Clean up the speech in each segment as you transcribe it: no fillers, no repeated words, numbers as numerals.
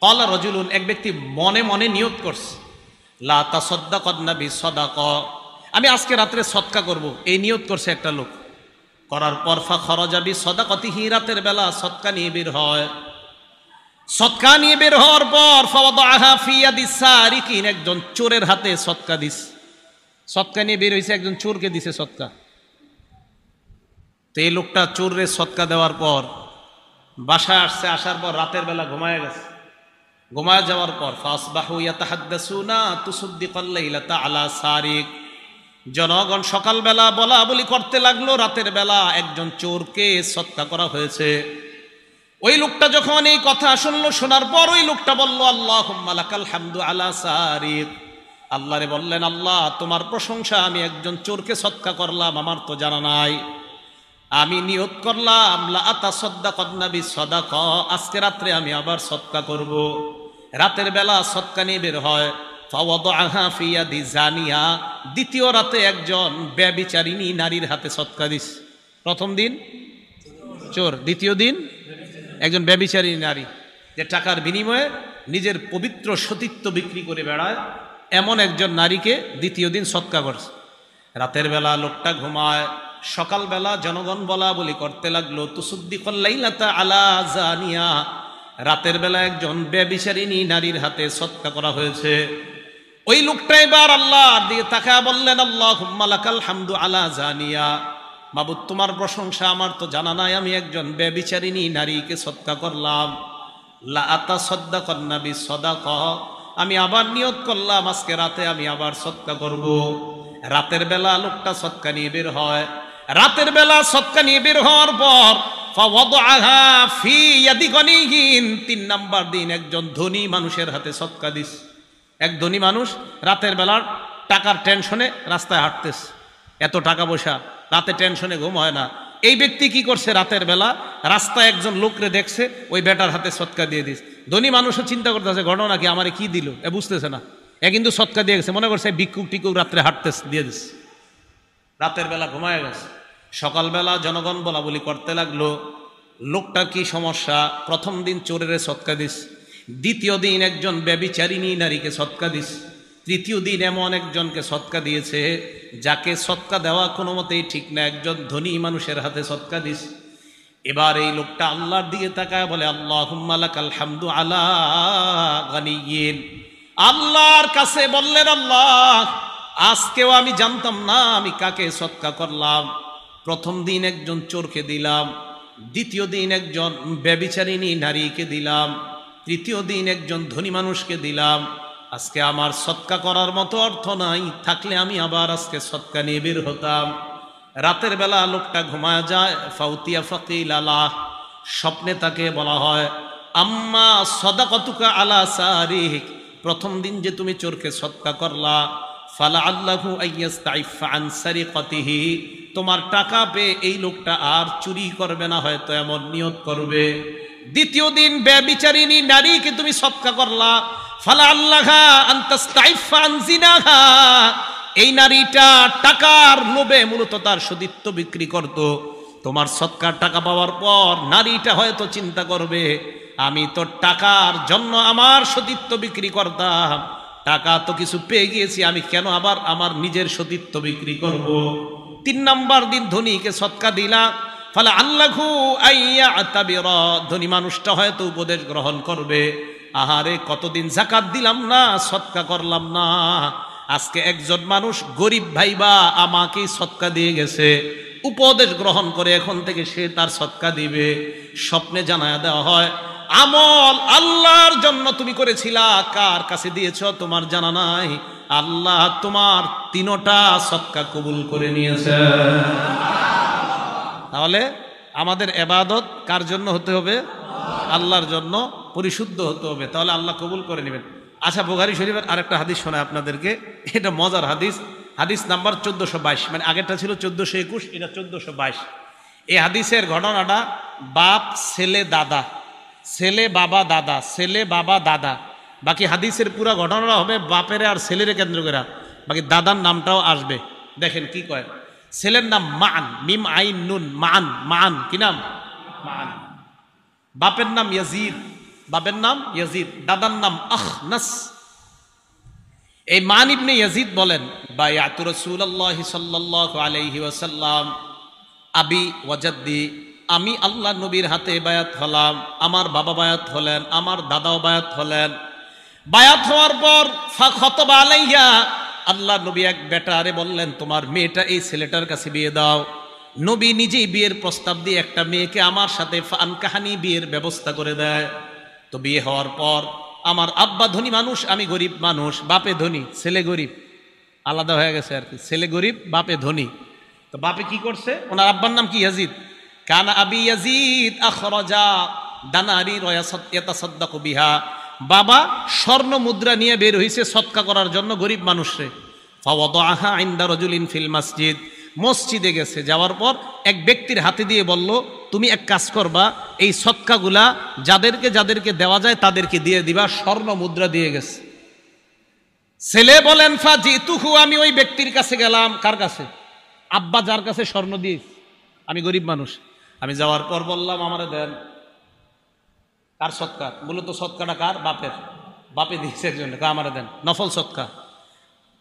ক্বালা রাজুলুন, এক ব্যক্তি মনে মনে নিয়ত করছে, লা তাসাদ্দাকান্না বিসাদাকা, আমি আজকে রাত্রে সদকা করব, এই নিয়ত করছে একটা লোক। করার পর ফাখরাজা বিসাদাকাতিহি, রাতের বেলা সদকা নিয়ে বের হয়। সদকা নিয়ে বের হওয়ার পর ফাওয়াদাহা ফি ইয়াদিস সারিকিন, একজন চোরের হাতে সদকা দিস। সদকা নিয়ে বের হয়েছে, একজন চোরকে দিছে সদকা। তো এই লোকটা চোরের সদকা দেওয়ার পর বাসায় আসছে, আসার পর রাতের বেলা ঘুমায় গেছে। ঘুমায় যাওয়ার পর ফাসবাহু ইয়াতাহাদ্দাসুনা তুসাদ্দিকাল লাইলাতা আলা সারিক, জনগণ সকালবেলা বলা বলি করতে লাগলো রাতের বেলা একজন চোরকে সদকা করা হয়েছে। ওই লোকটা যখন এই কথা শুনলো, শোনার পর ওই লোকটা বলল, আল্লাহুম্মা লাকাল হামদু আলা সারিক, আল্লাহরে বললেন, আল্লাহ তোমার প্রশংসা, আমি একজন চোরকে সদকা করলাম, আমার তো জানা নাই। আমি নিয়ত করলাম লা আতাসাদ্দাকান্না বিসাদাকা, আজকে রাত্রে আমি আবার সদকা করব। রাতের বেলা সদকা নিয়ে বের হয়। ফাওয়াদাহা ফি ইয়াদি জানিয়া, দ্বিতীয় রাতে একজন ব্যভিচারিণী নারীর হাতে সদকা দিস। প্রথম দিন চোর, দ্বিতীয় দিন একজন ব্যভিচারিণী নারী, যে টাকার বিনিময়ে নিজের পবিত্র সতীত্ব বিক্রি করে বেড়ায়, এমন একজন নারীকে দ্বিতীয় দিন সদকা করছে। রাতের বেলা লোকটা ঘুমায়, সকালবেলা জনগণ বলা বলি করতে লাগলো, তুসাদ্দিকাল লাইলাতা আলা জানিয়া, রাতের বেলা একজন ব্যভিচারিণী নারীর হাতে সদকা করা হয়েছে। ওই লোকটা এবার আল্লাহর দিকে তাকায় বললেন, আল্লাহুম্মা লাকাল হামদু আলা জানিয়া, মাবুদ তোমার প্রশংসা, আমার তো জানা নাই, আমি একজন ব্যভিচারিণী নারীকে সদকা করলাম। লা আতাসাদ্দাকান্না বিসাদাকা, আমি আবার নিয়ত করলাম আজকে রাতে আমি আবার সদকা করব। রাতের বেলা লোকটা সদকা নিয়ে বের হয়। রাতের বেলা সদকা নিয়ে বের হওয়ার পর ফাওয়াদাহা ফি ইয়াদি গনিহিন, 3 নাম্বার দিন একজন ধনী মানুষের হাতে সদকা দিস। এক ধনী মানুষ রাতের বেলার টাকার টেনশনে রাস্তায় হাঁটতেছে, এত টাকা পয়সা, রাতে টেনশনে ঘুম হয় না। এই ব্যক্তি কি করছে, রাতের বেলা রাস্তায় একজন লোকরে দেখছে, ওই বেটার হাতে সদকা দিয়ে দিস। ধনী মানুষও চিন্তা করতেছে ঘটনা কি, আমারে কি দিল, এ বুঝতেছে না, এ কিন্তু সদকা দিয়ে গেছে, মনে করছে ভিক্ষুক টিকুক রাত্রে হাঁটতেছে, দিয়ে দিস। রাতের বেলা ঘুমায় গেছে। সকালবেলা জনগণ বলা বলি করতে লাগলো, লোকটার কি সমস্যা, প্রথম দিন চোরের সদকা দিস, দ্বিতীয় দিন একজন ব্যভিচারিণী নারীকে সদকা দিস, তৃতীয় দিন এমন একজনকে সদকা দিয়েছে যাকে সদকা দেওয়া কোনো মতেই ঠিক না, একজন ধনী মানুষের হাতে সদকা দিস। এবার এই লোকটা আল্লাহর দিকে তাকায় বলে, আল্লাহুম্মা লাকাল হামদু আলা গানিয়িন, আল্লাহর কাছে বললেন, আল্লাহ আজকেও আমি জানতাম না আমি কাকে সদকা করলাম। প্রথম দিন একজন চোরকে দিলাম, দ্বিতীয় দিন একজন ব্যভিচারিণী নারীকে দিলাম, তৃতীয় দিন একজন ধনী মানুষকে দিলাম। আজকে আমার সদকা করার মতো অর্থ নাই, থাকলে আমি আবার আজকে সদকা নিয়ে বের হতাম। রাতের বেলা লোকটা ঘুমায় যায়। ফাউতিয়া ফাকিল আলাহ, স্বপ্নে তাকে বলা হয়, আম্মা সাদাকাতুকা আলা সারিক, প্রথম দিন যে তুমি চোরকে সদকা করলা, ফালা আল্লাহু আইয়াস্তাইফা আন সারিকাতিহি, তোমার টাকা পেয়ে এই লোকটা আর চুরি করবে না, হয়তো এমন নিয়ত করবে। দ্বিতীয় দিন ব্যভিচারিণী নারীকে তুমি সদকা করলা, ফালা আল্লাহা আনতাস্তাইফা আন জিনাহা, এই নারীটা টাকার লোভে মূলত তার সতীত্ব বিক্রি করত। তোমার সদকার টাকা পাওয়ার পর নারীটা হয়তো চিন্তা করবে, আমি তো টাকার জন্য আমার সতীত্ব বিক্রি করতাম, টাকা তো কিছু পেয়ে গিয়েছি, আমি কেন আবার আমার নিজের সতীত্ব বিক্রি করব। 3 নাম্বার দিন ধনীকে সদকা দিলা, ফলে আল্লাহু আইয়া আতাবিরা, ধনী মানুষটা হয়তো উপদেশ গ্রহণ করবে, আহারে কতদিন যাকাত দিলাম না, সদকা করলাম না, আজকে একজন মানুষ গরিব ভাইবা আমাকেই সদকা দিয়ে গেছে, উপদেশ গ্রহণ করে এখন থেকে সে তার সদকা দিবে। স্বপ্নে জানায়া দেওয়া হয়, আমল আল্লাহর জন্য তুমি করেছিলা, কার কাছে দিয়েছ তোমার জানা নাই, আল্লাহ তোমার 3টা সদকা কবুল করে নিয়েছে। তাহলে আমাদের ইবাদত কার জন্য হতে হবে? আল্লাহর জন্য পরিশুদ্ধ হতে হবে, তাহলে আল্লাহ কবুল করে নেবেন। আচ্ছা, বুখারী শরীফের আরেকটা হাদিস শোনায় আপনাদেরকে, এটা মজার হাদিস। হাদিস নাম্বার 1422, মানে আগেরটা ছিল 1421, এটা 1422। এই হাদিসের ঘটনাটা বাপ ছেলে দাদা, ছেলে বাবা দাদা, ছেলে বাবা দাদা, বাকি হাদিসের পুরো ঘটনাটা হবে বাপেরে আর ছেলেরে কেন্দ্র করে, বাকি দাদার নামটাও আসবে। দেখেন কি কয়, ছেলের নাম মান, মিম আইন নুন, মান, মান কি নাম? মান। বাপের নাম ইয়াজিদ, বাপের নাম ইয়াজিদ, দাদার নাম আখনাস। এই মান ইবনে ইয়াজিদ বলেন, বায়াতু রাসূলুল্লাহি সাল্লাল্লাহু আলাইহি ওয়াসাল্লাম আবি ওয়া জাদ্দি, আমি আল্লাহ নবীর হাতে বায়াত হলাম, আমার বাবা বায়াত হলেন, আমার দাদাও বায়াত হলেন। বায়াত হওয়ার পর ফাখতাবা আলাইয়া, আল্লাহ নবী এক বেটারে বললেন, তোমার মেয়েটা এই ছেলেটার কাছে বিয়ে দাও। নবী নিজেই বিয়ের প্রস্তাব দিয়ে একটা মেয়েকে আমার সাথে ফানকাহানি বিয়ের ব্যবস্থা করে দেয়। তো বিয়ে হওয়ার পর আমার আব্বা ধনী মানুষ, আমি গরিব মানুষ, বাপে ধনী ছেলে গরিব, আলাদা হয়ে গেছে আর কি, ছেলে গরিব বাপে ধনী। তো বাপে কি করছে, ওনার আব্বার নাম কি ইয়াজিদ, কানা আবি ইয়াজিদ আখরাজা দানারি ইয়াতাসাদ্দাকু বিহা, বাবা স্বর্ণ মুদ্রা নিয়ে বের হইছে সদকা করার জন্য গরিব মানুষরে। ফাওয়াদাহা ইনদা রাজুলিন ফিল মসজিদ, মসজিদে গেছে, যাওয়ার পর এক ব্যক্তির হাতে দিয়ে বলল, তুমি এক কাজ করবা, এই সদকাগুলা যাদেরকে যাদেরকে দেওয়া যায় তাদেরকে দিয়ে দিবা। স্বর্ণ মুদ্রা দিয়ে গেছে। ছেলে বলেন ফাজিতুহু, আমি ওই ব্যক্তির কাছে গেলাম। কার কাছে? আব্বা যার কাছে স্বর্ণ দিয়েছে, আমি গরিব মানুষ। আমি যাওয়ার পর বললাম, আমারে দেন। কার সৎকা? মূলত সৎকাটা কার? বাপের। বাপে দিয়েছে একজনে, আমারে দেন, নফল সৎকা।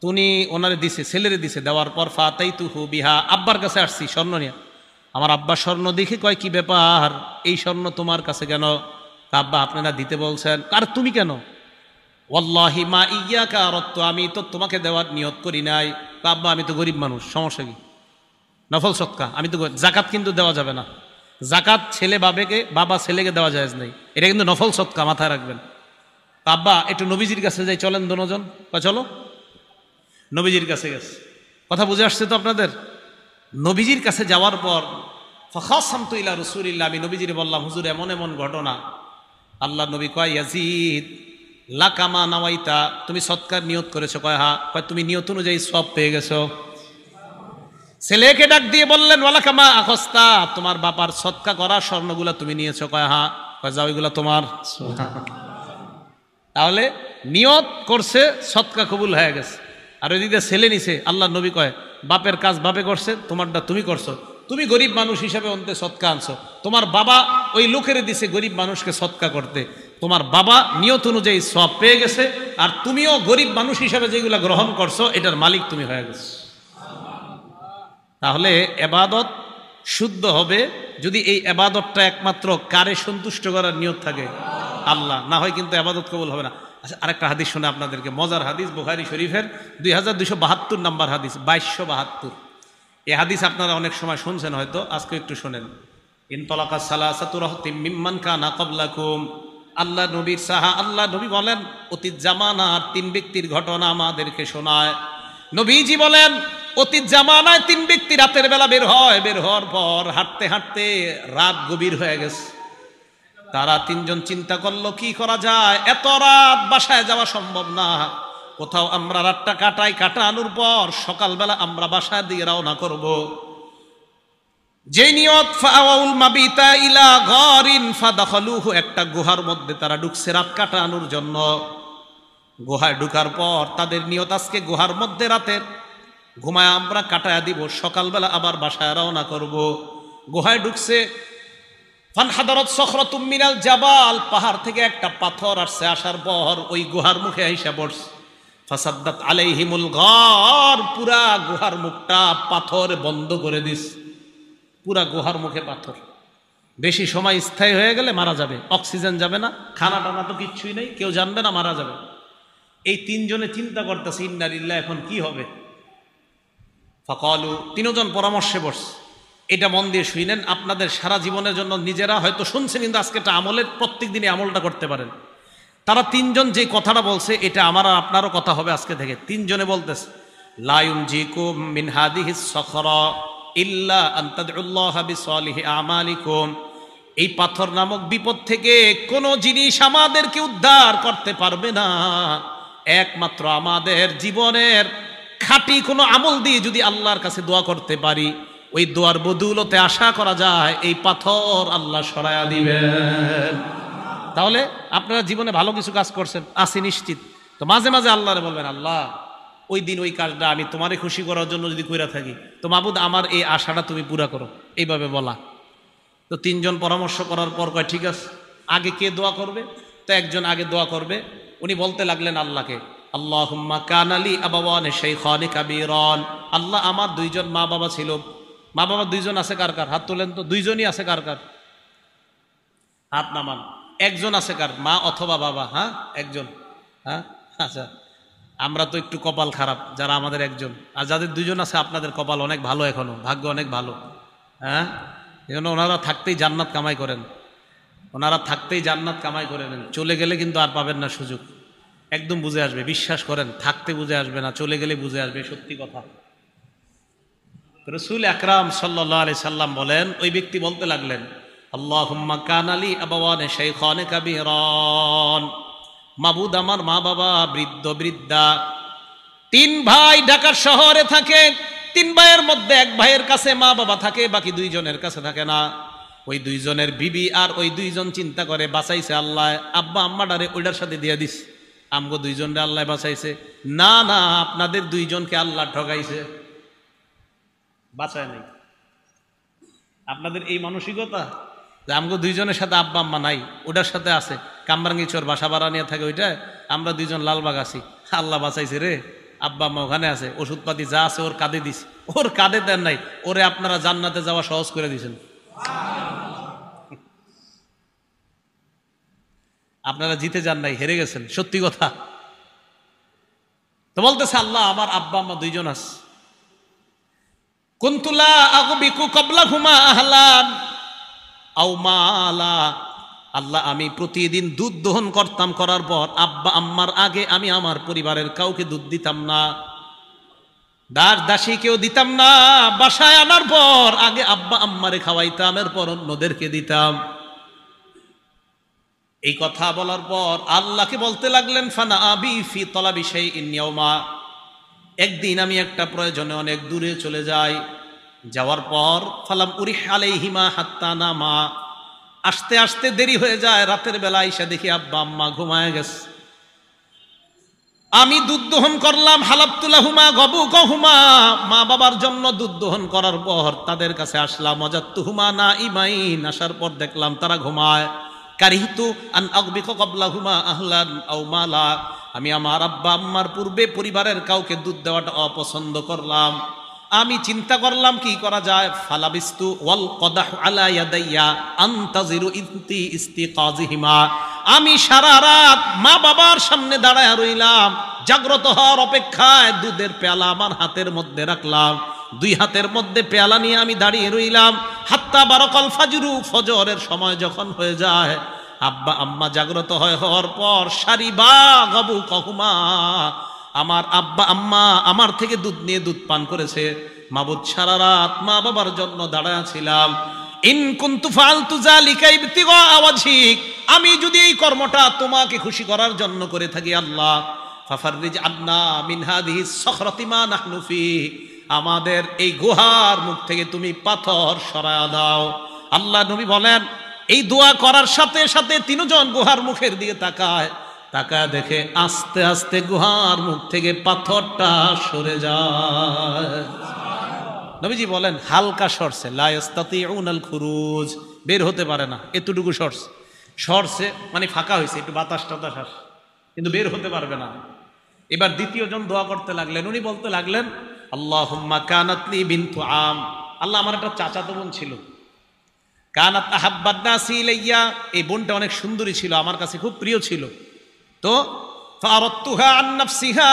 তুমি ওনারে দিছে, ছেলেরে দিছে। দেওয়ার পর ফাতাইতুহু বিহা, আব্বার কাছে আসছি স্বর্ণ নিয়ে। আমার আব্বা স্বর্ণ দেখে কয়, কি ব্যাপার, এই স্বর্ণ তোমার কাছে কেন? আব্বা আপনারা দিতে বলছেন। আর তুমি কেন? ওয়াল্লাহি মা ইয়াকা আরাদতু, আমি তো তোমাকে দেওয়ার নিয়ত করি নাই। আব্বা আমি তো গরিব মানুষ, সমস্যা কি? নফল সৎকা, আমি তো। জাকাত কিন্তু দেওয়া যাবে না, জাকাত ছেলে বাবাকে, বাবা ছেলেকে দেওয়া যায় নাই, এটা কিন্তু নফল সৎকা, মাথায় রাখবেন। আব্বা একটু নবীজির কাছে যাই, চলেন দুজন। চলো। নবীজির কাছে গেছে। কথা বুঝে আসছে তো আপনাদের? নবীজির কাছে যাওয়ার পর ফাখাসামতু ইলা রাসূলিল্লাহ, আমি নবীজিরে বললাম, হুজুর এমন এমন ঘটনা। আল্লাহ নবী কয়, ইয়াজিদ লাকামা নাওয়াইতা, তুমি সৎকার নিয়ত করেছো? কয় হ্যাঁ। কয় তুমি নিয়ত অনুযায়ী সব পেয়ে গেছো। ছেলেকে ডাক দিয়ে বললেন, ওয়ালাকামা আখস্তা, তোমার বাবার সৎকা করা স্বর্ণগুলা তুমি নিয়েছো? কয় হ্যাঁ। কয় যাও, ওইগুলা তোমার। তাহলে নিয়ত করছে, সৎকা কবুল হয়ে গেছে। আর ওইদিকে ছেলে নিছে। আল্লাহ নবী কয়, বাপের কাজ বাপে করছে, তোমারটা তুমি করছো। তুমি গরিব মানুষ হিসাবে অন্তে সৎকা আনছো, তোমার বাবা ওই লোকের দিছে গরিব মানুষকে সৎকা করতে, তোমার বাবা নিয়ত অনুযায়ী সব পেয়ে গেছে, আর তুমিও গরিব মানুষ হিসাবে যেগুলা গ্রহণ করছো এটার মালিক তুমি হয়ে গেছো। তাহলে এবাদত শুদ্ধ হবে যদি এই এবাদতটা একমাত্র কারে সন্তুষ্ট করার নিয়ত থাকে, আল্লাহ। না হয় কিন্তু এবাদত কবুল হবে না। আচ্ছা, আরেকটা হাদিস শুনে আপনাদেরকে, মজার হাদিস, বুখারী শরীফের 2272 নাম্বার হাদিস, 2272। এই হাদিস আপনারা অনেক সময় শুনছেন হয়তো, আজকে একটু শোনেন। ইনতালাকা সালাসাতু রাহতিম মিম্মান কানা ক্বাবলাকুম, আল্লাহ নবীর সাহা, আল্লাহ নবী বলেন অতীত জামানার 3 ব্যক্তির ঘটনা আমাদেরকে শোনায়। নবীজি বলেন, অতীত জামানায় 3 ব্যক্তি রাতের বেলা বের হয়, বের হওয়ার পর হাঁটতে হাঁটতে রাত গভীর হয়ে গেছে। তারা 3 জন চিন্তা করলো, কি করা যায়, এত রাত বাসায় যাওয়া সম্ভব না, কোথাও আমরা রাতটা কাটানোর পর সকালবেলা আমরা বাসায় দিয়ে রওনা করব। যে নিয়ত, ফাআউল মাবিতা ইলা গারিন ফাদাখালুহু, একটা গুহার মধ্যে তারা ঢুকছে রাত কাটানোর জন্য। গুহায় ঢুকার পর তাদের নিয়ত, আজকে গুহার মধ্যে রাতের ঘুমায় আমরা কাটায়া দিব, সকালবেলা আবার বাসায় রওনা করব। গুহায় ঢুকছে। ফানহাদারাত সখরাতুম মিনাল জাবাল, পাহাড় থেকে একটা পাথর আসছে, আসার পর ওই গুহার মুখে আইসা পড়ছে। ফাসাদ্দাত আলাইহিমুল গার, পুরা গুহার মুখটা পাথর বন্ধ করে দিস। পুরা গুহার মুখে পাথর। বেশি সময় স্থায়ী হয়ে গেলে মারা যাবে, অক্সিজেন যাবে না, খানা টানা তো কিচ্ছুই নেই, কেউ জানবে না, মারা যাবে। এই 3 জনে চিন্তা করতেছে, ইন্না লিল্লাহ, এখন কি হবে। ফাকালু, 3 জন পরামর্শে বসছে। এটা মন দিয়ে শুনেন, আপনাদের সারা জীবনের জন্য, নিজেরা হয়তো শুনছেন কিন্তু আজকে এটা আমলের, প্রত্যেক দিনই আমলটা করতে পারেন। তারা 3 জন যে কথাটা বলছে, এটা আমার আর আপনারও কথা হবে আজকে থেকে। 3 জনে বলতেছে, লা ইউনজিকুম মিন হাদিহিস সখরা ইল্লা আন তাদউল্লাহা বিসালিহি আমালিকুম, এই পাথর নামক বিপদ থেকে কোনো জিনিস আমাদেরকে উদ্ধার করতে পারবে না, একমাত্র আমাদের জীবনের খাঁটি কোনো আমল দিয়ে যদি আল্লাহর কাছে দোয়া করতে পারি, ওই দোয়ার বদৌলতে আশা করা যায় এই পাথর আল্লাহ সরায়া দিবেন। তাহলে আপনারা জীবনে ভালো কিছু কাজ করছেন, আসি নিশ্চিত, তো মাঝে মাঝে আল্লাহরে বলবেন, আল্লাহ ওই দিন ওই কাজটা আমি তোমারে খুশি করার জন্য যদি কইরা থাকি, তো মাবুদ আমার এই আশাটা তুমি পুরা করো, এইভাবে বলা। তো 3 জন পরামর্শ করার পর কয়, ঠিক আছে, আগে কে দোয়া করবে? তো তা একজন আগে দোয়া করবে, উনি বলতে লাগলেন আল্লাহকে, আল্লাহুম্মা কানালি আবাওয়ানে শাইখানি কাবীরান, আল্লাহ আমার দুইজন মা বাবা ছিল। মা বাবা দুইজন আছে কার কার? হাত তোলেন তো। দুইজনই আছে কার কার? হাত নামান। একজন আছে কার? মা অথবা বাবা? হ্যাঁ, একজন। হ্যাঁ, আচ্ছা, আমরা তো একটু কপাল খারাপ যারা আমাদের একজন, আর যাদের দুইজন আছে আপনাদের কপাল অনেক ভালো, এখনো ভাগ্য অনেক ভালো। হ্যাঁ, এই জন্য ওনারা থাকতেই জান্নাত কামাই করেন, ওনারা থাকতেই জান্নাত কামাই করে নেন। চলে গেলে কিন্তু আর পাবেন না সুযোগ, একদম বুঝে আসবে, বিশ্বাস করেন। থাকতে বুঝে আসবে না, চলে গেলে বুঝে আসবে, সত্যি কথা। রাসূল আকরাম সাল্লাল্লাহু আলাইহি সাল্লাম বলেন, ওই ব্যক্তি বলতে লাগলেন, আল্লাহুম্মা কানালি আবাওয়ানে শাইখানে কাবীরান, মাবুদ আমার মা বাবা বৃদ্ধ বৃদ্ধা। 3 ভাই ঢাকা শহরে থাকে, 3 ভাইয়ের মধ্যে 1 ভাইয়ের কাছে মা বাবা থাকে, বাকি 2 জনের কাছে থাকে না। ওই 2 জনের বিবি আর ওই 2 জন চিন্তা করে বাঁচাইছে আল্লাহ, আব্বা আম্মাটারে ওইটার সাথে দিয়ে দিস, আমগো 2 জনরে আল্লাহ বাঁচাইছে। না না, আপনাদের 2 জনকে আল্লাহ ঠকাইছে, বাঁচায় নাই। আপনাদের এই মানসিকতা যে আমগো 2 জনের সাথে আব্বা আম্মা নাই, ওটার সাথে আছে কামরাঙ্গিচর বাসা ভাড়া নিয়ে থাকে, ওইটা আমরা 2 জন লালবাগ আছি, আল্লাহ বাঁচাইছে রে, আব্বা আম্মা ওখানে আছে, ওষুধপাতি যা আছে ওর কাঁধে দিস, ওর কাঁধে দেন নাই, ওরে আপনারা জান্নাতে যাওয়া সহজ করে দিয়েছেন। আপনারা জিতে যান নাই, হেরে গেছেন, সত্যি কথা। তো বলতেছে আল্লাহ আমার আব্বা আম্মা 2 জন আছে। কুনতুলা আগবিকু ক্বাবলাহুমা আহলান আও মালা, আল্লাহ আমি প্রতিদিন দুধ দহন করতাম, করার পর আব্বা আম্মার আগে আমি আমার পরিবারের কাউকে দুধ দিতাম না, দাস দাসী কেউ দিতাম না। বাসায় আনার পর আগে আব্বা আম্মারে খাওয়াইতাম, এরপর অন্যদেরকে দিতাম। এই কথা বলার পর আল্লাহকে বলতে লাগলেন, ফানা আবি ফি তলাবি শাইইন ইয়াওমা, একদিন আমি একটা প্রয়োজনে অনেক দূরে চলে যাই, যাওয়ার পর ফালাম উরিহ আলাইহিমা হাত্তা নামা, আসতে আসতে দেরি হয়ে যায়, রাতের বেলা এসে দেখি আব্বা আম্মা ঘুমায় গেছে। আমি দুধ দহন করলাম, হালাবতুলাহুমা গবুকহুমা, মা বাবার জন্য দুধ দহন করার পর তাদের কাছে আসলাম, ওয়াজাতুহুমা নাইমাইন, আসার পর দেখলাম তারা ঘুমায়। কারিহতু আন আগবিকা ক্বাবলাহুমা আহলান আও মালা, আমি আমার আব্বা আম্মার পূর্বে পরিবারের কাউকে দুধ দেওয়াটা অপছন্দ করলাম। আমি চিন্তা করলাম কি করা যায়। ফালাবিস্তু ওয়াল কদাহু আলা ইয়াদাইয়া আনতাজিরু ইস্তিকাজিহিমা, আমি সারা রাত মা বাবার সামনে দাঁড়ায় রইলাম, জাগ্রত হওয়ার অপেক্ষায়। দুধের পেয়ালা আমার হাতের মধ্যে রাখলাম, 2 হাতের মধ্যে পেয়ালা নিয়ে আমি দাঁড়িয়ে রইলাম। হাত্তা বারাকাল ফাজরু, ফজরের সময় যখন হয়ে যায়, আব্বা আম্মা জাগ্রত হওয়ার পর সারিবা গবু কহুমা, আমার আব্বা আম্মা আমার থেকে দুধ নিয়ে দুধ পান করেছে। মাবুদ সারা রাত মা বাবার জন্য দাঁড়ায় ছিলাম। ইন কুনতু ফাআলতু যালিকা ইবতিগা ওয়াজহিক, আমি যদি এই কর্মটা তোমাকে খুশি করার জন্য করে থাকি আল্লাহ, ফাফাররিজ আন্না মিন হাদিহি সখরাতি মা নাহনু ফি, আমাদের এই গুহার মুখ থেকে তুমি পাথর সরায়া দাও। আল্লাহ নবী বলেন, এই দোয়া করার সাথে সাথে 3 জন গুহার মুখের দিকে তাকায়, তাকায় দেখে আস্তে আস্তে গুহার মুখ থেকে পাথরটা সরে যায়। নবীজি বলেন হালকা সরছে, লা ইস্তাতিউনাল খুরুজ, বের হতে পারে না, এতটুকু সরছে মানে ফাঁকা হয়েছে, একটু বাতাস টাতাস আসে, কিন্তু বের হতে পারবে না। এবার 2য় জন দোয়া করতে লাগলেন, উনি বলতে লাগলেন, আল্লাহুম্মা কানাতলি বিনতু আম, আল্লাহ আমার একটা চাচাতো বোন ছিল, কানাত আহাব্বান নাসি ইলাইয়া, এই বোনটা অনেক সুন্দরী ছিল, আমার কাছে খুব প্রিয় ছিল। তো ফারাদতুহা আন নাফসিহা,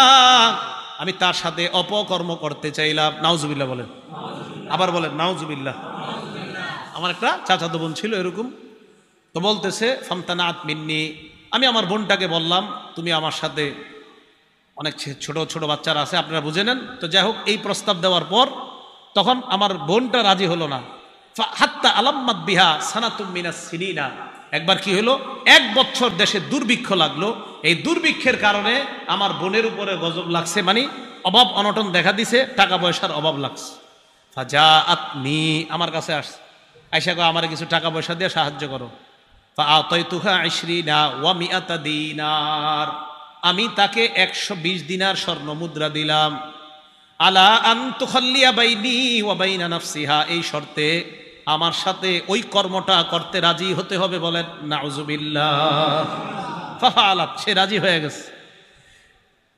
আমি তার সাথে অপকর্ম করতে চাইলাম। নাউজুবিল্লাহ বলেন, আবার বলেন নাউজুবিল্লাহ। আমার একটা চাচাতো বোন ছিল এরকম। তো বলতেছে ফামতানাত মিন্নি, আমি আমার বোনটাকে বললাম তুমি আমার সাথে, অনেক ছোট ছোট বাচ্চারা আছে আপনারা বুঝে নেন। তো যাই হোক, এই প্রস্তাব দেওয়ার পর তখন আমার বোনটা রাজি হলো না। হাত্তা আলাম্মাত বিহা সানাতুম মিনাস সিনিনা, একবার কি হলো, 1 বছর দেশে দুর্ভিক্ষ লাগলো। এই দুর্ভিক্ষের কারণে আমার বোনের উপরে গজব লাগছে, মানে অভাব অনটন দেখা দিছে, টাকা পয়সার অভাব লাগছে। ফাজাআতনি, আমার কাছে আসছে, আয়েশা কয় আমার কিছু টাকা পয়সা দিয়ে সাহায্য করো। ফাআতাইতুহা 20 ওয়া 100 দিনার, আমি তাকে 120 দিনার স্বর্ণ মুদ্রা দিলাম। আলা আন তুখাল্লিয়া বাইনি ওয়া বাইনা নাফসিহা, এই শর্তে আমার সাথে ওই কর্মটা করতে রাজি হতে হবে। বলেন নাউজুবিল্লাহ। ফাফালাত, সে রাজি হয়ে গেছে।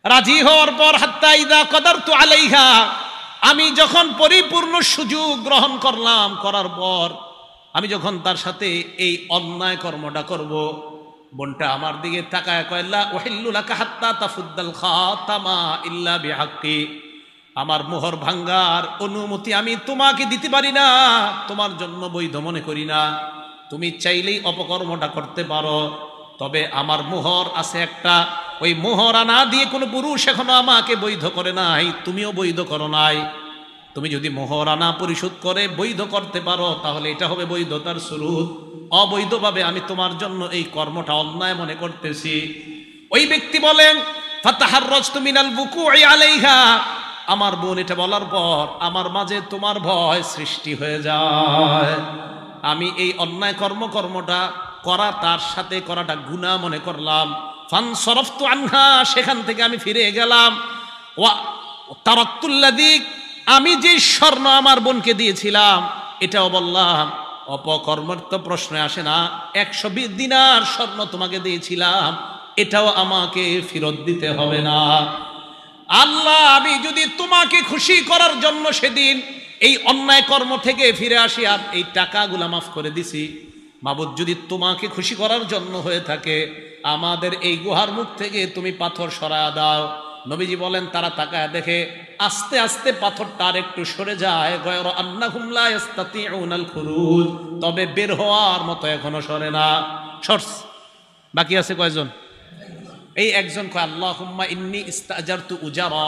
রাজি হওয়ার পর হাত্তা ইযা কাদারতু আলাইহা, আমি যখন পরিপূর্ণ সুযোগ গ্রহণ করলাম, করার পর আমি যখন তার সাথে এই অন্যায় কর্মটা করব, বোনটা আমার দিকে তাকায় কয় লা উহিল্লু লাকা হাত্তা তাফুদ্দাল খাতামা ইল্লা বিহাক্কি, আমার মোহর ভাঙ্গার অনুমতি আমি তোমাকে দিতে পারি না, তোমার জন্য বৈধ মনে করি না। তুমি চাইলেই অপকর্মটা করতে পারো, তবে আমার মোহর আছে একটা, ওই মোহর আনা দিয়ে কোনো পুরুষ এখনো আমাকে বৈধ করে নাই, তুমিও বৈধ করো নাই। তুমি যদি মোহর আনা পরিশোধ করে বৈধ করতে পারো, তাহলে এটা হবে বৈধতার শুরুত। অবৈধভাবে আমি তোমার জন্য এই কর্মটা অন্যায় মনে করতেছি। ওই ব্যক্তি বলেন ফাতাহাররাজতু মিনাল বুকুই আলাইহা, আমার বোন এটা বলার পর আমার মাঝে তোমার ভয় সৃষ্টি হয়ে যায়। আমি এই অন্যায় কর্মটা করা, তার সাথে করাটা গুনাহ মনে করলাম। ফানসরাফতু আনহা, সেখান থেকে আমি ফিরে গেলাম। ওয়া তারাকতুল্লাযী, আমি যে স্বর্ণ আমার বোনকে দিয়েছিলাম এটাও বললাম অপকর্মের তো প্রশ্ন আসে না, 120 দিনার স্বর্ণ তোমাকে দিয়েছিলাম, এটাও আমাকে ফেরত দিতে হবে না। আল্লাহ, আমি যদি তোমাকে খুশি করার জন্য সেদিন এই অন্যায় কর্ম থেকে ফিরে আসি আর এই টাকাগুলা মাফ করে দিছি, মাবুদ যদি তোমাকে খুশি করার জন্য হয়ে থাকে, আমাদের এই গুহার মুখ থেকে তুমি পাথর সরায়া দাও। নবীজি বলেন তারা তাকায় দেখে আস্তে আস্তে পাথরটা আর একটু সরে যায়, গায়রা আন্নাহুম লা ইস্তাতিউনাল খুরুজ, তবে বের হওয়ার মতো এখনো সরে না। সরস বাকি আছে কয়জন? এই একজন কয় আল্লাহুম্মা ইন্নী ইস্তাজারতু উজারা,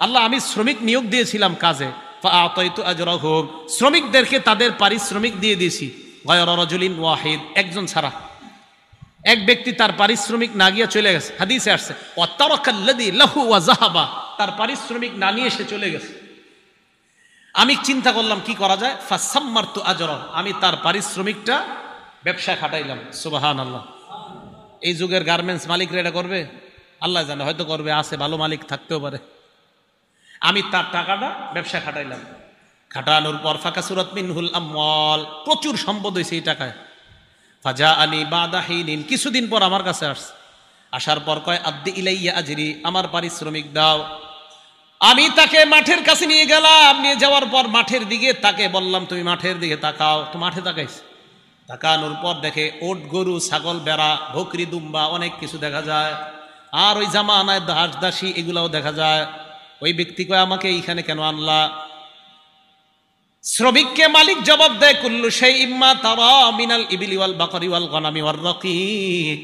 আল্লাহ আমি শ্রমিক নিয়োগ দিয়েছিলাম কাজে, ফাআতাইতু আজরাহুম, শ্রমিকদেরকে তাদের পারিশ্রমিক দিয়ে দিয়েছি, গায়রা রাজুলিন ওয়াহিদ, একজন ছাড়া। এক ব্যক্তি তার পারিশ্রমিক না গিয়ে চলে গেছে, হাদিসে আসছে ওয়াতারাকাল্লাযী লাহু ওয়া যাহাবা, তার পারিশ্রমিক না নিয়ে সে চলে গেছে। আমি চিন্তা করলাম কি করা যায়, ফাসাম্মারতু আজরা, আমি তার পারিশ্রমিকটা ব্যবসা খাটাইলাম। সুবহানাল্লাহ। এই যুগের গার্মেন্টস মালিকরা এটা করবে? আল্লাহ জানে, হয়তো করবে, আছে ভালো মালিক থাকতেও পারে। আমি তার টাকাটা ব্যবসা খাটাইলাম, খাটানোর পর ফাকাসুরাত মিনহুল আমওয়াল, প্রচুর সম্পদ হয়েছে এই টাকায়। ফাজাআনি বাদা হিনিন, কিছুদিন পর আমার কাছে আসছে, আসার পর কয় আদ্দি ইলাইয়া আজরি, আমার পারিশ্রমিক দাও। আমি তাকে মাঠের কাছে নিয়ে গেলাম, নিয়ে যাওয়ার পর মাঠের দিকে তাকে বললাম তুমি মাঠের দিকে তাকাও, তো মাঠে তাকাইছে। তাকানোর পর দেখে ওট, গরু, ছাগল, বেড়া, বকরি, দুম্বা, অনেক কিছু দেখা যায়। আর ওই জামানায় দাস দাসী এগুলাও দেখা যায়। ওই ব্যক্তি কয় আমাকে এইখানে কেন আনলা? শ্রমিককে মালিক জবাব দেয় কুল্লু শাইইম মা তারা মিনাল ইবলি ওয়াল বাকরি ওয়াল গনামি ওয়ার রাকিক,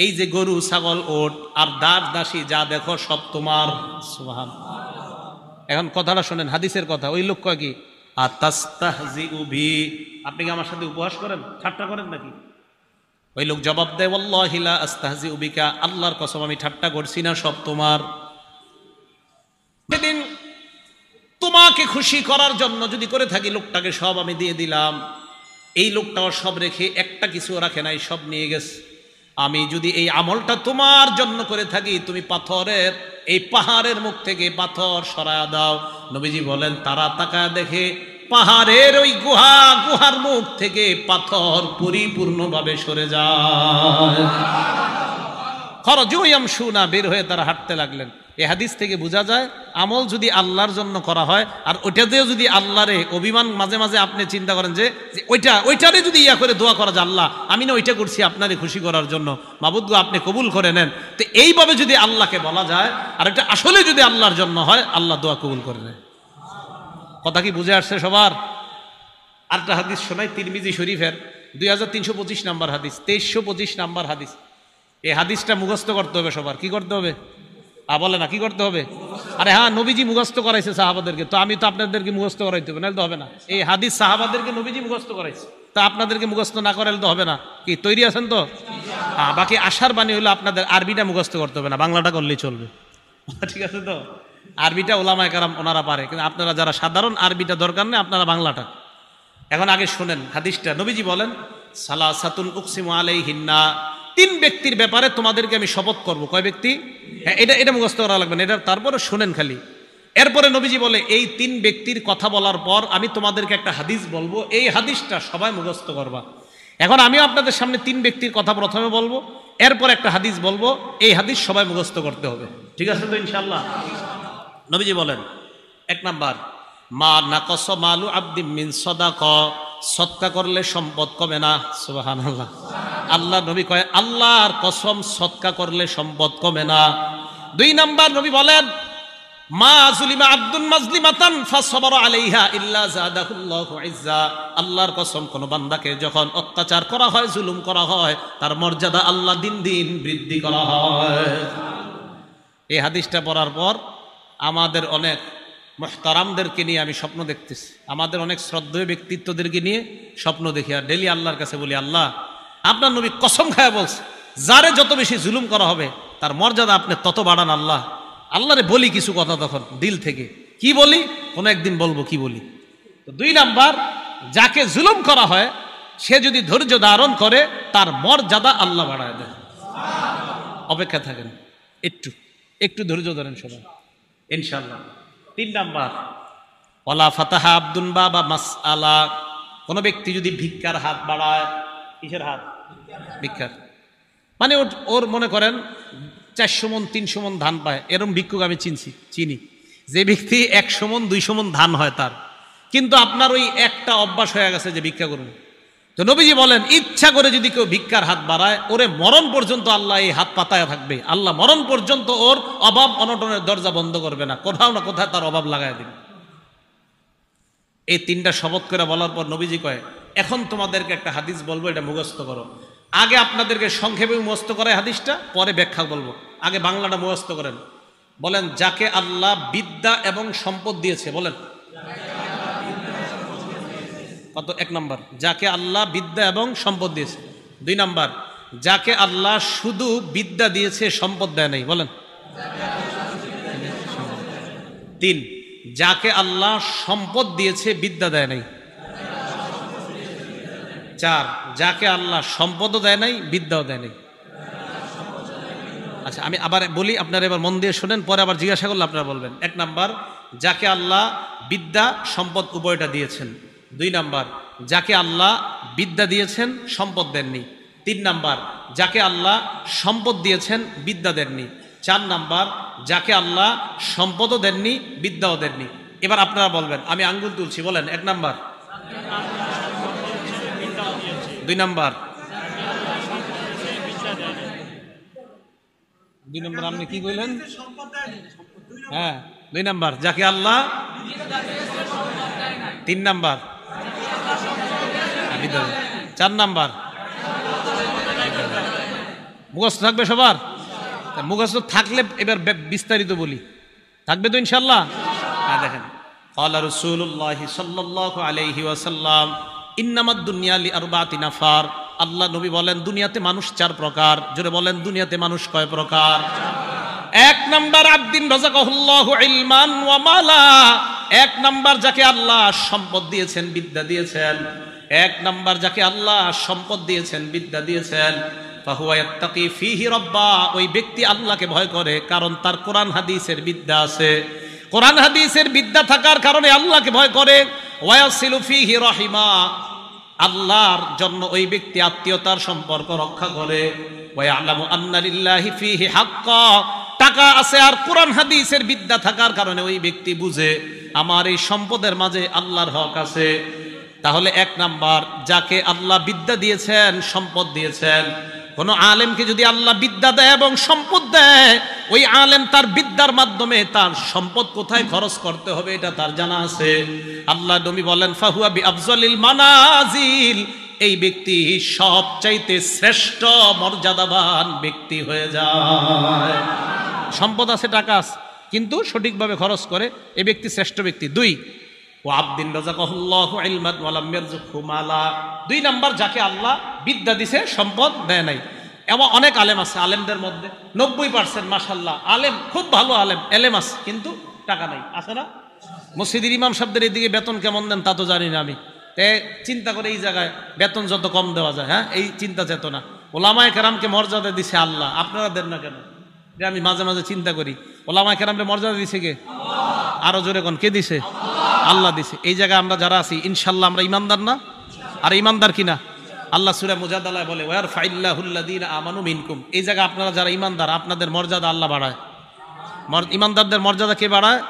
এই যে গরু, ছাগল, ওট আর দাস দাসী যা দেখো সব তোমার। সুবহানাল্লাহ। এখন কথাটা শোনেন, হাদিসের কথা। ওই লোক কয় কি আতাস্তাহজিউ বি, আপনি কি আমার সাথে উপহাস করেন, ঠাট্টা করেন নাকি? ওই লোক জবাব দেয় ওয়াল্লাহি লা আস্তাহজিউ বিকা, আল্লাহর কসম আমি ঠাট্টা করছি না, সব তোমার। সেদিন তোমাকে খুশি করার জন্য যদি করে থাকি, লোকটাকে সব আমি দিয়ে দিলাম। এই লোকটাও সব রেখে একটা কিছু রাখে নাই, সব নিয়ে গেছে। আমি যদি এই আমলটা তোমার জন্য করে থাকি, তুমি পাথরের এই পাহাড়ের মুখ থেকে পাথর সরায়া দাও। নবীজি বলেন তারা তাকায় দেখে পাহাড়ের ওই গুহার মুখ থেকে পাথর পরিপূর্ণভাবে সরে যায়। খরজু ইয়ামশুনা, বের হয়ে তারা হাঁটতে লাগলেন। এই হাদিস থেকে বোঝা যায় আমল যদি আল্লাহর জন্য করা হয়, আর ওইটাতেও যদি আল্লাহরে অভিমান, মাঝে মাঝে আপনি চিন্তা করেন যে ওইটারে যদি ইয়া করে দোয়া করা যায়, আল্লাহ আমি না ওইটা করছি আপনারে খুশি করার জন্য, মাবুদ গো আপনি কবুল করে নেন, তো এইভাবে যদি আল্লাহকে বলা যায়, আর এটা আসলে যদি আল্লাহর জন্য হয়, আল্লাহ দোয়া কবুল করে নেয়। কথা কি বুঝে আসছে সবার? আরেকটা হাদিস শোনাই, তিরমিজি শরীফের 2325 নাম্বার হাদিস, 2325 নাম্বার হাদিস। এই হাদিসটা মুখস্থ করতে হবে সবার। কি করতে হবে? বলে না কি করতে হবে? আরে হ্যাঁ, নবীজি মুখস্থ করাইছে সাহাবাদেরকে, তো আমি তো আপনাদেরকে মুখস্থ করাইতে হবে, নাহলে তো হবে না। এই হাদিস সাহাবাদেরকে নবীজি মুখস্থ করাইছে, তা আপনাদেরকে মুখস্থ না করাইলে তো হবে না। কি তৈরি আছেন তো? বাকি আশার বাণী হলো আপনাদের আরবিটা মুখস্থ করতে হবে না, বাংলাটা করলেই চলবে। ঠিক আছে তো? আরবিটা ওলামায়ে কেরাম ওনারা পারে, কিন্তু আপনারা যারা সাধারণ, আরবিটা দরকার নেই, আপনারা বাংলাটা। এখন আগে শুনেন হাদিসটা। নবীজি বলেন সালাসাতুন উকসিমু আলাইহিন্না, 3 ব্যক্তির ব্যাপারে তোমাদেরকে আমি শপথ করব। কয় ব্যক্তি? হ্যাঁ, এটা মুখস্থ করা লাগবে না, এটা তারপরে শুনেন খালি। এরপরে নবীজি বলে এই 3 ব্যক্তির কথা বলার পর আমি তোমাদেরকে একটা হাদিস বলবো, এই হাদিসটা সবাই মুখস্থ করবা। এখন আমিও আপনাদের সামনে 3 ব্যক্তির কথা প্রথমে বলবো, এরপর একটা হাদিস বলবো। এই হাদিস সবাই মুখস্থ করতে হবে, ঠিক আছে তো ইনশাআল্লাহ? নবীজি বলেন, 1 নাম্বার, মা নাকস মালু আব্দিম মিন সাদাকা, সদকা করলে সম্পদ কমে না। সুবহানাল্লাহ। আল্লাহ নবী কয়, আল্লাহর কসম, সদকা করলে সম্পদ কমে না। 2 নাম্বার নবী বলেন, মা যুলিমা আব্দুন মাজলিমাতান ফাসবারা আলাইহা ইল্লা যাদাহুল্লাহু ইজ্জা, আল্লাহর কসম, কোন বান্দাকে যখন অত্যাচার করা হয়, জুলুম করা হয়, তার মর্যাদা আল্লাহ দিন দিন বৃদ্ধি করা হয়। এই হাদিসটা পড়ার পর আমাদের অনেক মুহতারামদেরকে নিয়ে আমি স্বপ্ন দেখতেছি, আমাদের অনেক শ্রদ্ধেয় ব্যক্তিত্বদেরকে নিয়ে স্বপ্ন দেখি, আর ডেলি আল্লাহর কাছে বলি, আল্লাহ, আপনার নবী কসম খায় বলছে, যারে যত বেশি জুলুম করা হবে তার মর্যাদা আপনি তত বাড়ান। আল্লাহ, আল্লাহরে বলি কিছু কথা তখন দিল থেকে, কি বলি কোনো একদিন বলবো, কি বলি। তো 2 নাম্বার, যাকে জুলুম করা হয় সে যদি ধৈর্য ধারণ করে তার মর্যাদা আল্লাহ বাড়ায় দেয়। অপেক্ষা থাকেন, একটু ধৈর্য ধরেন সবাই ইনশাআল্লাহ। 3 নাম্বার, ওয়ালা ফাতাহা আব্দুন বাবা মাসআলা, কোন ব্যক্তি যদি ভিক্ষার হাত বাড়ায়, কিসের হাত? ভিক্ষার, মানে ওর মনে করেন 400 মণ 300 মণ ধান পায়, এরকম ভিক্ষুক আমি চিনি, যে ব্যক্তি 100 মণ 200 মণ ধান হয় তার, কিন্তু আপনার ওই একটা অভ্যাস হয়ে গেছে যে ভিক্ষা করুন। তো নবীজি বলেন, ইচ্ছা করে যদি কেউ ভিক্ষার হাত বাড়ায়, ওরে মরণ পর্যন্ত আল্লাহ এই হাত পাতায় থাকবে, আল্লাহ মরণ পর্যন্ত ওর অভাব অনটনের দরজা বন্ধ করবে না, কোথাও না কোথায় তার অভাব লাগায় দিবে। এই 3টা শপথ করে বলার পর নবীজি কয়, এখন তোমাদেরকে একটা হাদিস বলবো, এটা মুখস্থ করো। আগে আপনাদেরকে সংক্ষেপে মুখস্থ করে হাদিসটা, পরে ব্যাখ্যা বলবো, আগে বাংলাটা মুখস্থ করেন। বলেন, যাকে আল্লাহ বিদ্যা এবং সম্পদ দিয়েছে, বলেন কত? 1 নাম্বার, যাকে আল্লাহ বিদ্যা এবং সম্পদ দিয়েছে। 2 নাম্বার, যাকে আল্লাহ শুধু বিদ্যা দিয়েছে, সম্পদ দেয় নাই, বলেন। 3, যাকে আল্লাহ সম্পদ দিয়েছে, বিদ্যা দেয় নাই। 4, যাকে আল্লাহ সম্পদও দেয় নাই, বিদ্যাও দেয় নাই। আচ্ছা, আমি আবার বলি, আপনারা এবার মন দিয়ে শোনেন, পরে আবার জিজ্ঞাসা করলে আপনারা বলবেন। 1 নাম্বার, যাকে আল্লাহ বিদ্যা সম্পদ উভয়টা দিয়েছেন। 2 নাম্বার, যাকে আল্লাহ বিদ্যা দিয়েছেন, সম্পদ দেননি। 3 নাম্বার, যাকে আল্লাহ সম্পদ দিয়েছেন, বিদ্যা দেননি। 4 নাম্বার, যাকে আল্লাহ সম্পদও দেননি, বিদ্যাও দেননি। এবার আপনারা বলবেন, আমি আঙ্গুল তুলছি, বলেন। 1 নাম্বার, 2 নাম্বার, 2 নাম্বার, আপনি কি কইলেন? হ্যাঁ, 2 নাম্বার, যাকে আল্লাহ। 3 নাম্বার, 4 নাম্বার, মুখস্থ থাকবে সবার? মুখস্থ থাকলে এবার বিস্তারিত বলি, থাকবে তো ইনশাআল্লাহ? হ্যাঁ, দেখেন, ক্বালা রাসূলুল্লাহ সাল্লাল্লাহু আলাইহি ওয়াসাল্লাম, ইন্নামাদ দুনিয়া লিআরবাতি নাফার, আল্লাহ নবী বলেন, দুনিয়াতে মানুষ 4 প্রকার। জোরে বলেন, দুনিয়াতে মানুষ কয় প্রকার? 1 নাম্বার, আব্দিন রাযাকাহুল্লাহু ইলমান ওয়া মালা, 1 নাম্বার, যাকে আল্লাহ সম্পদ দিয়েছেন, বিদ্যা দিয়েছেন। 1 নাম্বার, যাকে আল্লাহ সম্পদ দিয়েছেন, বিদ্যা দিয়েছেন, ফাহুয়া ইয়াত্তাকি ফীহি রাব্বা, ওই ব্যক্তি আল্লাহকে ভয় করে, কারণ তার কোরআন হাদিসের বিদ্যা আছে। কোরআন হাদিসের বিদ্যা থাকার কারণে আল্লাহকে ভয় করে। ওয়ায়াসিলু ফীহি রাহিমা, আল্লাহর জন্য ওই ব্যক্তি আত্মীয়তার সম্পর্ক রক্ষা করে। ওয়ায়ালামু আন্না লিল্লাহি ফীহি হাক্কা, টাকা আছে আর কোরআন হাদিসের বিদ্যা থাকার কারণে ওই ব্যক্তি বুঝে আমার এই সম্পদের মাঝে আল্লাহর হক আছে। তাহলে 1 নাম্বার, যাকে আল্লাহ বিদ্যা দিয়েছেন, সম্পদ দিয়েছেন। কোন আলেমকে যদি আল্লাহ বিদ্যা দেয় এবং সম্পদ দেয়, ওই আলেম তার বিদ্যার মাধ্যমে তার সম্পদ কোথায় খরচ করতে হবে এটা তার জানা আছে। আল্লাহ নবী বলেন, ফাহুয়া বিআফজালিল মানাজিল, এই ব্যক্তি সবচাইতে শ্রেষ্ঠ মর্যাদাবান ব্যক্তি হয়ে যায়। সম্পদ আছে, টাকা আছে, কিন্তু সঠিকভাবে খরচ করে, এই ব্যক্তি শ্রেষ্ঠ ব্যক্তি। 2, ওয়া আব্দিন রাযাকাহুল্লাহু ইলমান ওয়া লাম ইয়ারযুকহু মালা, 2 নাম্বার, যাকে আল্লাহ বিদ্যা দিছে, সম্পদ দেয় নাই। এমন অনেক আলেম আছে, আলেমদের মধ্যে 90% মাশাআল্লাহ আলেম, খুব ভালো আলেম, এলেম আছে, কিন্তু টাকা নাই, আছে না? মসজিদের ইমাম সাহেবদের এদিকে বেতন কেমন দেন তা তো জানি না আমি, চিন্তা করে এই জায়গায় বেতন যত কম দেওয়া যায়, হ্যাঁ, এই চিন্তা চেতনা। ওলামায়ে কেরামকে মর্যাদা দিছে আল্লাহ, আপনারা দেন না কেন? আমি মাঝে মাঝে চিন্তা করি, ওলামায়ে কেরামকে মর্যাদা দিছে কে? আরো জোরে কোন, কে দিছে? আল্লাহ দিছে। এই জায়গায় আমরা যারা আছি, ইনশাল্লাহ আমরা ইমানদার না? আর ইমানদার কিনা? আল্লাহ সূরা মুজাদালায় বলে ওয়ারফাইল্লাহুল্লাযীনা আমানু মিনকুম, এই জায়গায় আপনারা যারা ঈমানদার আপনাদের মর্যাদা আল্লাহ বাড়ায়। ঈমানদারদের মর্যাদা কে বাড়ায়?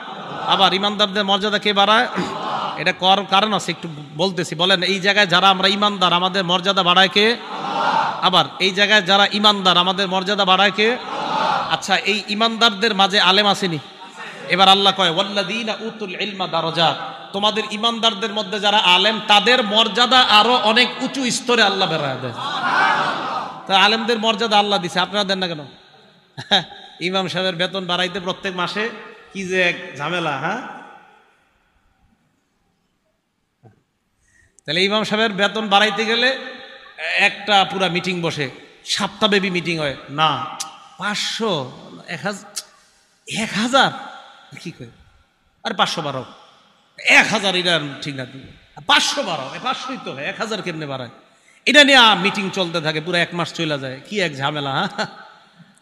আবার ঈমানদারদের মর্যাদা কে বাড়ায়? এটা কারণ আছে, একটু বলতেছি। বলেন, এই জায়গায় যারা আমরা ঈমানদার আমাদের মর্যাদা বাড়ায় কে? আবার এই জায়গায় যারা ঈমানদার আমাদের মর্যাদা বাড়ায় কে? আচ্ছা, এই ঈমানদারদের মাঝে আলেম আসেনি? এবার আল্লাহ কয় ওয়াল্লাযীনা উতুল ইলমা দারাজাত, তোমাদের ঈমানদারদের মধ্যে যারা আলেম তাদের মর্যাদা আরো অনেক উঁচু স্তরে আল্লাহ বাড়ায় দেয়। তা আলেমদের মর্যাদা আল্লাহ দিছে, আপনারা দেন না কেন? ইমাম সাহেবের বেতন বাড়াইতে প্রত্যেক মাসে কি যে এক ঝামেলা। হ্যাঁ, তাহলে ইমাম সাহেবের বেতন বাড়াইতে গেলে একটা পুরা মিটিং বসে, সপ্তাহব্যাপী মিটিং হয় না, 500 1000 কি করে, আর 500 বাড়াও, 1000 এটা ঠিক না, 500 বাড়াও, 500ই তো হয়, 1000 কেমনে বাড়ায়? এটা নিয়ে মিটিং চলতে থাকে, পুরো 1 মাস চলে যায়। কি এক ঝামেলা।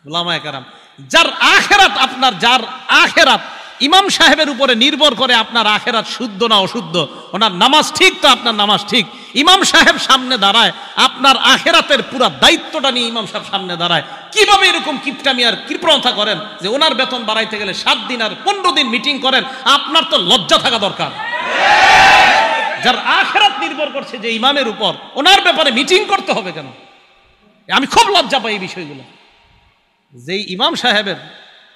ওলামায়ে কেরাম, যার আখেরাত আপনার, যার আখেরাত ইমাম সাহেবের উপরে নির্ভর করে, আপনার আখেরাত শুদ্ধ না অশুদ্ধ, ওনার নামাজ ঠিক তো আপনার নামাজ ঠিক। ইমাম সাহেব সামনে দাঁড়ায়, আপনার আখেরাতের পুরো দায়িত্বটা নিয়ে ইমাম সাহেব সামনে দাঁড়ায়। কিভাবে এরকম কিপটামি আর কৃপণতা করেন যে ওনার বেতন বাড়াইতে গেলে 7 দিন আর 15 দিন মিটিং করেন? আপনার তো লজ্জা থাকা দরকার। যার আখেরাত নির্ভর করছে যে ইমামের উপর, ওনার ব্যাপারে মিটিং করতে হবে কেন? আমি খুব লজ্জা পাই এই বিষয়গুলো। যেই ইমাম সাহেবের,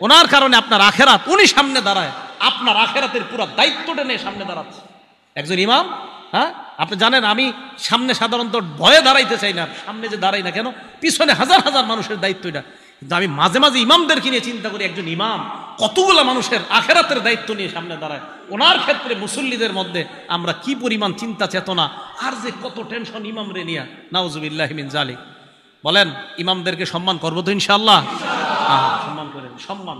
ওনার কারণে আপনার আখেরাত, উনি সামনে দাঁড়ায়, আপনার আখেরাতের পুরো দায়িত্বটা নিয়ে সামনে দাঁড়াচ্ছে একজন ইমাম। হ্যাঁ, আপনি জানেন আমি সামনে সাধারণত ভয়ে দাঁড়াইতে চাই না, সামনে যে দাঁড়াই না কেন, পিছনে হাজার হাজার মানুষের দায়িত্ব এটা। কিন্তু আমি মাঝে মাঝে ইমামদেরকে নিয়ে চিন্তা করি, একজন ইমাম কতগুলো মানুষের আখেরাতের দায়িত্ব নিয়ে সামনে দাঁড়ায়। ওনার ক্ষেত্রে মুসল্লিদের মধ্যে আমরা কি পরিমাণ চিন্তা চেতনা, আর যে কত টেনশন ইমামরে নিয়া, নাউজুবিল্লাহি মিন যালিক। বলেন, ইমামদেরকে সম্মান করবো তো ইনশাআল্লাহ? সম্মান করেন। সম্মান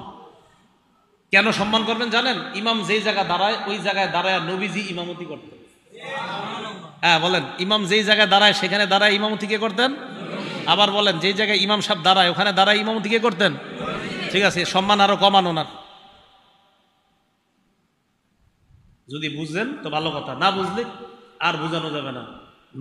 কেন সম্মান করবেন জানেন? ইমাম যেই জায়গায় দাঁড়ায় ওই জায়গায় দাঁড়ায় নবীজি ইমামতি করতেন। হ্যাঁ বলেন, ইমাম যেই জায়গায় দাঁড়ায় সেখানে দাঁড়ায় ইমামতি কে করতেন? আবার বলেন, যেই জায়গায় ইমাম সাহেব দাঁড়ায় ওখানে দাঁড়ায় ইমামতি কে করতেন? ঠিক আছে, সম্মান আরো কমানো না। যদি বুঝলেন তো ভালো কথা, না বুঝলে আর বোঝানো যাবে না।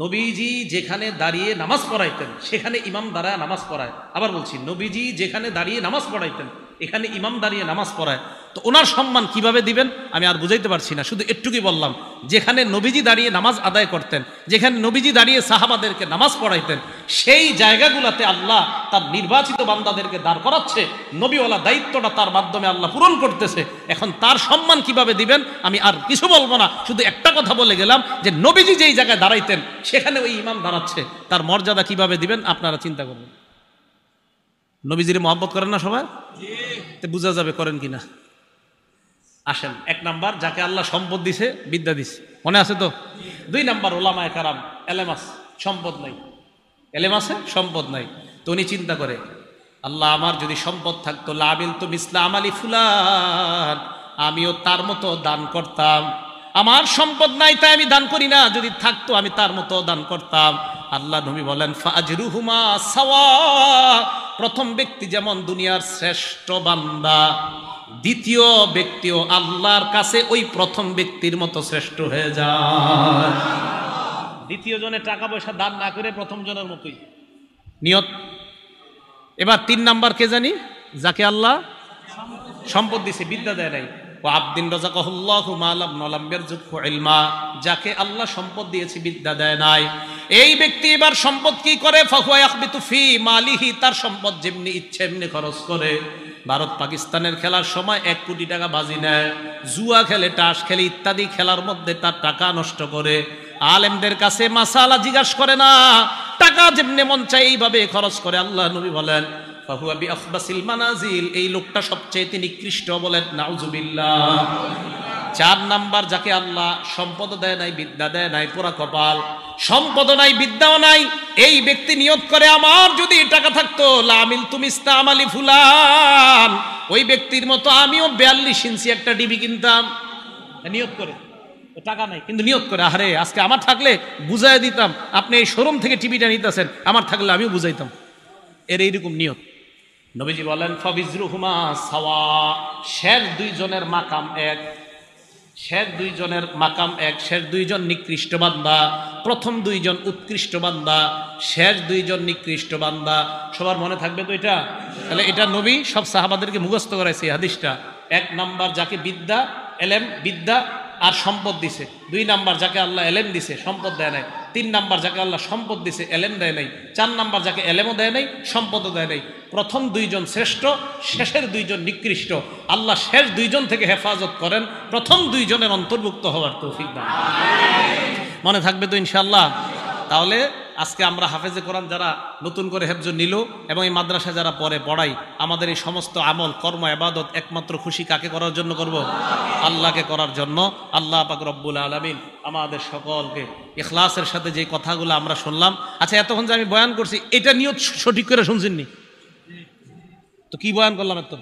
নবীজি যেখানে দাঁড়িয়ে নামাজ পড়াইতেন সেখানে ইমাম দাঁড়ায় নামাজ পড়ায়। আবার বলছি, নবীজি যেখানে দাঁড়িয়ে নামাজ পড়াইতেন এখানে ইমাম দাঁড়িয়ে নামাজ পড়ায়। তো ওনার সম্মান কিভাবে দিবেন আমি আর বুঝাইতে পারছি না, শুধু একটুকুই বললাম। যেখানে নবীজি দাঁড়িয়ে নামাজ আদায় করতেন, যেখানে নবীজি দাঁড়িয়ে সাহাবাদেরকে নামাজ পড়াইতেন, সেই জায়গাগুলোতে আল্লাহ তার নির্বাচিত বান্দাদেরকে দাঁড় করাচ্ছে। নবীওয়ালা দায়িত্বটা তার মাধ্যমে আল্লাহ পূরণ করতেছে। এখন তার সম্মান কিভাবে দিবেন আমি আর কিছু বলবো না, শুধু একটা কথা বলে গেলাম যে নবীজি যেই জায়গায় দাঁড়াইতেন সেখানে ওই ইমাম দাঁড়াচ্ছে, তার মর্যাদা কিভাবে দিবেন আপনারা চিন্তা করবেন। নবীজির মহব্বত করেন না সবাই? বোঝা যাবে করেন কিনা। আসেন, 1 নাম্বার, যাকে আল্লাহ সম্পদ দিছে, বিদ্যা দিছে, মনে আছে তো? 2 নাম্বার, ওলামায়ে কেরাম, এলেম আছে, সম্পদ নাই। এলেম আছে, সম্পদ নাই। তো উনি চিন্তা করে, আল্লাহ আমার যদি সম্পদ থাকতো, লাবিল তো মিসলা আমালি ফুলান, আমিও তার মতো দান করতাম। আমার সম্পদ নাই তাই আমি দান করি না, যদি থাকতো আমি তার মতো দান করতাম। আল্লাহ নবী বলেন ফাজরুহুমা সাওয়া, প্রথম ব্যক্তি যেমন দুনিয়ার শ্রেষ্ঠ বান্দা, দ্বিতীয় ব্যক্তিও আল্লাহর কাছে ওই প্রথম ব্যক্তির মতো শ্রেষ্ঠ হয়ে যায়। দ্বিতীয় জনে টাকা পয়সা দান না করে প্রথম জনের মতোই নিয়ত। এবার 3 নাম্বার কে জানি? যাকে আল্লাহ সম্পদ দিছে, বিদ্যা দেয় নাই। ও আবদিন রাযাকাহুল্লাহু মা লাম ইয়ারযুকহু ইলমা, যাকে আল্লাহ সম্পদ দিয়েছে বিদ্যা দেয় নাই, এই ব্যক্তি এবার সম্পদ কি করে? ফাহুয়া ইয়াখবিতু ফি মালিহি, তার সম্পদ যেমনি ইচ্ছে এমনি খরচ করে। ভারত পাকিস্তানের খেলার সময় 1 কোটি টাকা বাজি নেয়, জুয়া খেলে, তাস খেলে, ইত্যাদি খেলার মধ্যে তার টাকা নষ্ট করে। আলেমদের কাছে মাসালা জিজ্ঞাসা করে না, টাকা যেমনি মন চায় এইভাবে খরচ করে। আল্লাহ নবী বলেন ফাহুয়া বিআখবাসিল মানাজিল, এই লোকটা সবচেয়ে নিকৃষ্ট, বলেন নাউজুবিল্লাহ। 4 নাম্বার, যাকে আল্লাহ সম্পদ দেয় নাই, বিদ্যা দেয় নাই, পুরা কপাল, সম্পদ নাই, বিদ্যাও নাই, এই ব্যক্তি নিয়ত করে আমার যদি টাকা থাকতো লামিল তুমিস্তা আমালি ফুলান, ওই ব্যক্তির মতো আমিও 42 ইঞ্চি একটা ডিবি কিনতাম। নিয়ত করে, টাকা নাই কিন্তু নিয়ত করে, আরে আজকে আমার থাকলে বুঝাই দিতাম, আপনি এই শোরুম থেকে টিভিটা নিতেছেন, আমার থাকলে আমিও বুঝাইতাম। এর এইরকম নিয়ত। নবীজি বলেন ফাবিজরুহুমা সাওয়া, শের 2 জনের মাকাম এক। শেষ দুইজনের মাকাম এক, শেষ দুইজন নিকৃষ্ট বান্দা, প্রথম দুইজন উৎকৃষ্ট বান্দা, শেষ দুইজন নিকৃষ্ট বান্দা। সবার মনে থাকবে তো এটা? তাহলে এটা নবী সব সাহাবাদেরকে মুখস্থ করাইছে এই হাদিসটা। এক নাম্বার যাকে বিদ্যা, এলেম, বিদ্যা আর সম্পদ দিছে। দুই নাম্বার যাকে আল্লাহ এলেম দিছে, সম্পদ দেয় নাই। তিন নাম্বার যাকে আল্লাহ সম্পদ দিছে, এলেম দেয় নাই। চার নাম্বার যাকে এলেমও দেয় নাই, সম্পদও দেয় নাই। প্রথম দুইজন শ্রেষ্ঠ, শেষের দুইজন নিকৃষ্ট। আল্লাহ শেষ দুইজন থেকে হেফাজত করেন, প্রথম দুইজনের অন্তর্ভুক্ত হওয়ার তৌফিক দান। মনে থাকবে তো ইনশাআল্লাহ? তাহলে আজকে আমরা হাফেজে কোরআন যারা নতুন করে হেফজ নিল এবং এই মাদ্রাসায় যারা পড়াই, আমাদের এই সমস্ত আমল, কর্ম, ইবাদত একমাত্র খুশি কাকে করার জন্য করব? আল্লাহকে করার জন্য। আল্লাহ পাক রব্বুল আলামিন আমাদের সকলকে ইখলাসের সাথে যে কথাগুলো আমরা শুনলাম। আচ্ছা, এতক্ষণ যে আমি বয়ান করছি এটা নিয়ত সঠিক করে শুনছেননি তো? কি বয়ান করলাম? এত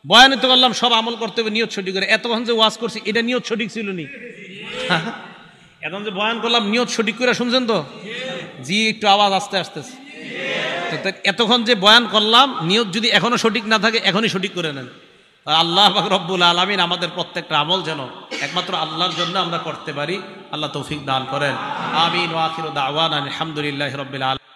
বয়ানে তো করলাম সব আমল করতে হবে নিয়ত সঠিক করে। এতক্ষণ যে ওয়াজ করছি এটা নিয়ত সঠিক ছিল নি? এখন যে বয়ান করলাম নিয়ত সঠিক করে শুনছেন তো? জি, একটু আওয়াজ আস্তে আসতেছে। এতক্ষণ যে বয়ান করলাম নিয়ত যদি এখনো সঠিক না থাকে এখনই সঠিক করে নেন। আল্লাহ পাক রব্বুল আলামিন আমাদের প্রত্যেকটা আমল যেন একমাত্র আল্লাহর জন্য আমরা করতে পারি, আল্লাহ তৌফিক দান করেন। আমিন ওয়া আখিরু দাওয়ানা আলহামদুলিল্লাহি রাব্বিল আলামিন।